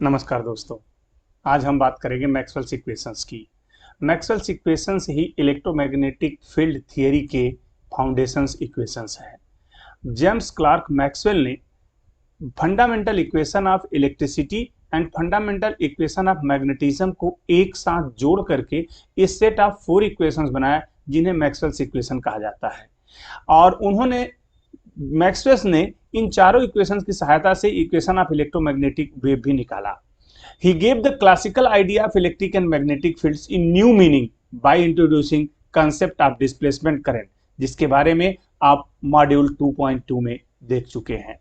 नमस्कार दोस्तों। आज हम बात करेंगे मैक्सवेल्स इक्वेशंस की। मैक्सवेल्स इक्वेशंस ही इलेक्ट्रोमैग्नेटिक फील्ड थियरी के फाउंडेशंस इक्वेशंस हैं। जेम्स क्लार्क मैक्सवेल ने fundamental equation of electricity and fundamental equation of magnetism को एक साथ जोड़ करके इस सेट ऑफ 4 इक्वेशंस बनाया जिन्हें मैक्सवेल्स इक्वेशन कहा जाता है। और उन्होंने मैक्सवेल ने इन चारों इक्वेशंस की सहायता से इक्वेशन ऑफ इलेक्ट्रोमैग्नेटिक वेव भी निकाला। He gave the classical idea of electric and magnetic fields in new meaning by introducing concept of displacement current, जिसके बारे में आप मॉड्यूल 2.2 में देख चुके हैं।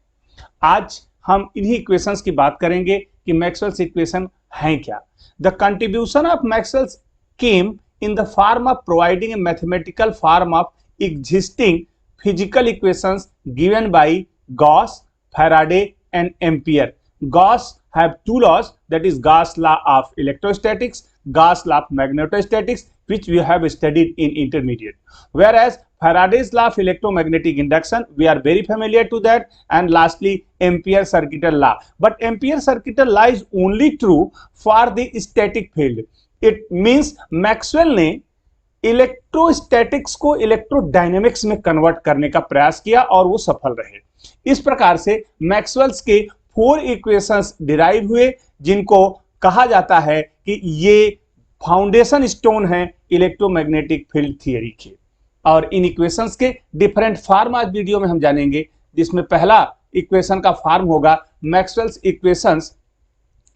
आज हम इन्हीं इक्वेशंस की बात करेंगे कि मैक्सवेल्स इक्वेशन हैं क्या। The contribution of Maxwell's came in the form of providing a mathematical form of existing physical equations given by Gauss, Faraday and Ampere. Gauss have two laws, that is Gauss law of electrostatics, Gauss law of magnetostatics, which we have studied in intermediate. Whereas Faraday's law of electromagnetic induction, we are very familiar to that. And lastly, Ampere circuital law. But Ampere circuital law is only true for the static field. It means Maxwell ने electrostatics को electrodynamics में convert करने का प्रयास किया और वो सफल रहे। इस प्रकार से मैक्सवेल्स के 4 इक्वेशंस डिराइव हुए जिनको कहा जाता है कि ये फाउंडेशन स्टोन है इलेक्ट्रोमैग्नेटिक फील्ड थियरी के। और इन इक्वेशंस के डिफरेंट फॉर्म आज वीडियो में हम जानेंगे, जिसमें पहला इक्वेशन का फॉर्म होगा Maxwell's equations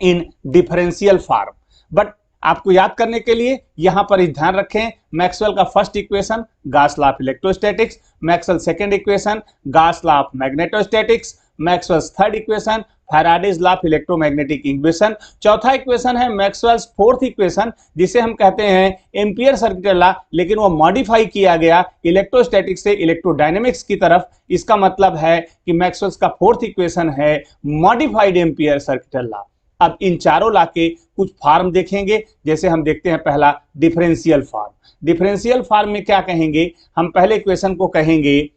in differential form. But आपको याद करने के लिए यहां पर ध्यान रखें, मैक्सवेल का first equation Gauss law of electrostatics, Maxwell second equation Gauss law of magnetostatics, Maxwell's third equation Faraday's law of electromagnetic induction, चौथा इक्वेशन है मैक्सवेल्स फोर्थ इक्वेशन जिसे हम कहते हैं एम्पियर सर्किटल लॉ, लेकिन वो मॉडिफाई किया गया इलेक्ट्रोस्टैटिक्स से इलेक्ट्रोडायनेमिक्स की तरफ। इसका मतलब है कि मैक्सवेल्स का फोर्थ इक्वेशन है मॉडिफाइड एम्पियर सर्किटल लॉ। अब इन चारों लॉ के कुछ फॉर्म देखेंगे, जैसे हम देखते हैं पहला डिफरेंशियल फॉर्म। डिफरेंशियल फॉर्म में क्या कहेंगे, हम पहले इक्वेशन को कहेंगे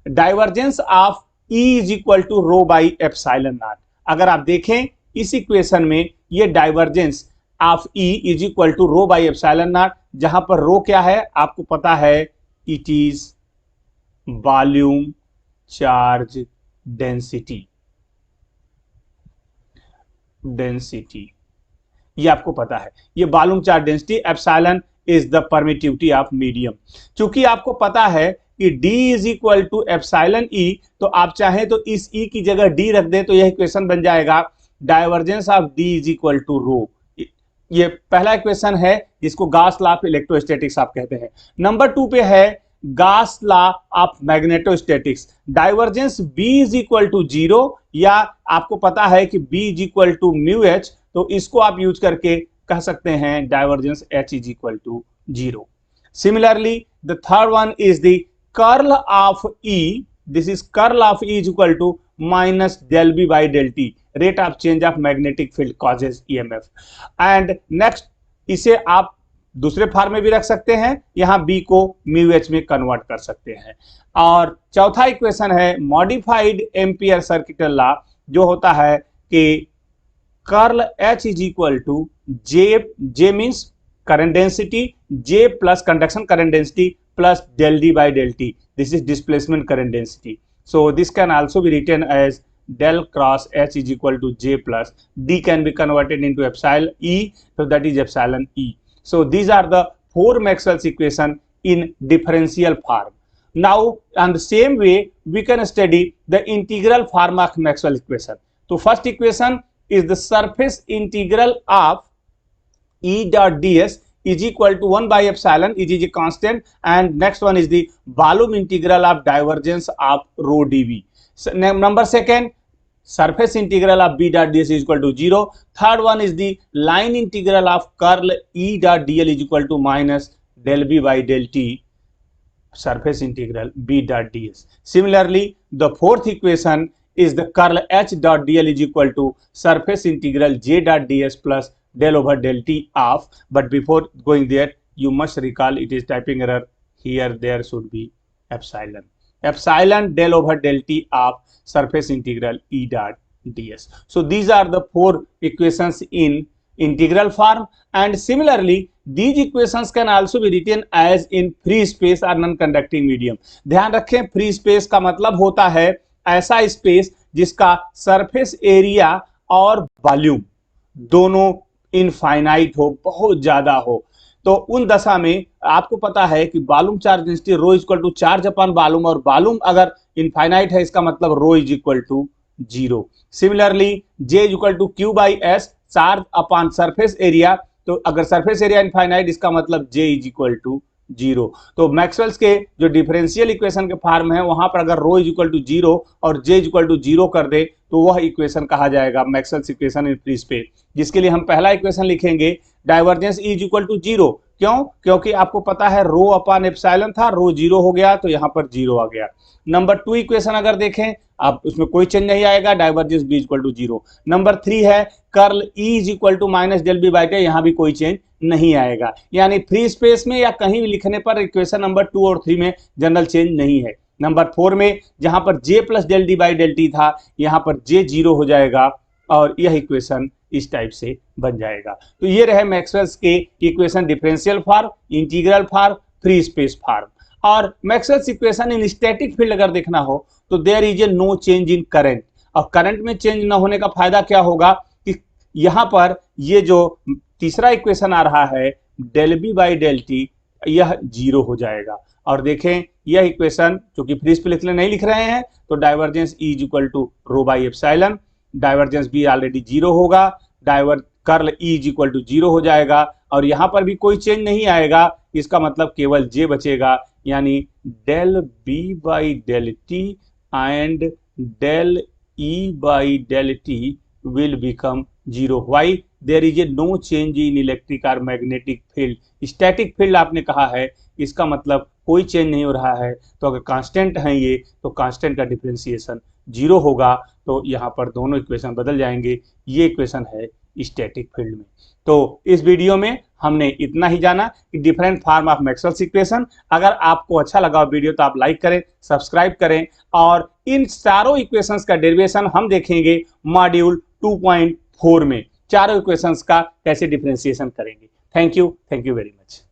divergence of E is equal to rho by epsilon naught. अगर आप देखें इस इक्वेशन में ये divergence of E is equal to rho by epsilon naught, जहां पर रो क्या है आपको पता है, it is volume charge density. ये आपको पता है, ये volume charge density, epsilon is the permittivity of medium. चूंकि आपको पता है कि D is equal to epsilon E, तो आप चाहें तो इस E की जगह D रख दें तो यह इक्वेशन बन जाएगा divergence of D is equal to rho. ये पहला इक्वेशन है जिसको गॉस लॉ ऑफ इलेक्ट्रोस्टैटिक्स आप कहते हैं। नंबर 2 पे है Gauss law of magnetostatics, divergence B is equal to 0, या आपको पता है कि B is equal to mu H, तो इसको आप यूज करके कह सकते हैं divergence H is equal to 0। Similarly, the third one is the curl of E. This is curl of E is equal to minus del B by del T. Rate of change of magnetic field causes EMF. And next, इसे आप दूसरे form में भी रख सकते हैं, यहाँ B को म्यू H में कन्वर्ट कर सकते हैं। और चौथा इक्वेशन है मॉडिफाइड एम्पियर सर्किटल लॉ, जो होता है कि curl H is equal to J means current density, J plus conduction current density plus del D by del T. This is displacement current density. So this can also be written as del cross H is equal to J plus D can be converted into epsilon E, so that is epsilon E. So these are the 4 Maxwell's equation in differential form. Now on the same way we can study the integral form of Maxwell equation. So first equation is the surface integral of E dot ds is equal to 1 by epsilon, it is a constant, and next one is the volume integral of divergence of rho dV. So, number second, surface integral of B dot ds is equal to 0. Third one is the line integral of curl E dot dl is equal to minus del B by del T, surface integral B dot ds. Similarly, the fourth equation is the curl H dot dl is equal to surface integral J dot ds plus del over del T of, but before going there you must recall it is typing error, here there should be epsilon del over del T of surface integral E dot ds. So these are the four equations in integral form, and similarly these equations can also be written as in free space or non-conducting medium. ध्यान रखें, free space का मतलब होता है ऐसा space जिसका surface area और volume दोनों इनफाइनाइट हो, बहुत ज्यादा हो। तो उन दशा में आपको पता है कि volume charge density rho is equal to charge upon volume, और वॉल्यूम अगर इनफाइनाइट है इसका मतलब rho is equal to zero. Similarly J is equal to q by S, charge upon surface area, तो अगर सरफेस एरिया इनफाइनाइट इसका मतलब J is equal to zero. तो मैक्सवेल्स के जो डिफरेंशियल इक्वेशन के फॉर्म है वहां पर अगर rho is equal to zero और J is equal to zero कर दे तो वह इक्वेशन कहा जाएगा Maxwell's equation in free space, जिसके लिए हम पहला इक्वेशन लिखेंगे divergence is equal to zero. क्यों? क्योंकि आपको पता है रो अपॉन एप्सिलॉन था, रो जीरो हो गया तो यहां पर जीरो आ गया। नंबर 2 इक्वेशन अगर देखें अब उसमें कोई चेंज नहीं आएगा, divergence B equal to zero. Number 3 है curl E is equal to minus del B by t, यहां भी कोई चेंज नहीं आएगा। यानी फ्री स्पेस में या कहीं भी लिखने पर इक्वेशन नंबर 2 और 3 में जनरल चेंज नहीं है। नंबर 4 में जहां पर J plus del d by del t था यहां पर जे जीरो हो जाएगा और यह इक्वेशन इस टाइप से बन जाएगा। तो ये रहे मैक्सवेल्स के equation differential form, integral form, free space form. और Maxwell's equation in static field अगर देखना हो तो there is a no change in current. और करंट में चेंज न होने का फायदा क्या होगा कि यहां पर ये जो तीसरा इक्वेशन आ रहा है del B by del t यह जीरो हो जाएगा। और देखें यह इक्वेशन क्योंकि फ्री स्पेस नहीं लिख रहे हैं तो divergence E is equal to rho by epsilon, divergence B already zero होगा, curl E is equal to zero हो जाएगा और यहां पर भी कोई चेंज नहीं आएगा, इसका मतलब केवल जे बचेगा, यानी del B by del t and del E by del t will become zero. Why? There is a no change in electric or magnetic field. Static field आपने कहा है, इसका मतलब कोई चेंज नहीं हो रहा है। तो अगर कांस्टेंट है ये तो कांस्टेंट का डिफरेंशिएशन जीरो होगा, तो यहाँ पर दोनों इक्वेशन बदल जाएंगे। ये इक्वेशन है स्टैटिक फील्ड में। तो इस वीडियो में हमने इतना ही जाना कि different form of Maxwell's equation. अगर आपको अच्छा लगा वीडियो तो आप लाइक करें, सब्सक्राइब करें, और इन चारों इक्वेशंस का डेरिवेशन हम देखेंगे मॉड्यूल 2.4 में। चारों इक्वेशंस का कैसे डिफरेंशिएशन करेंगे। Thank you very much.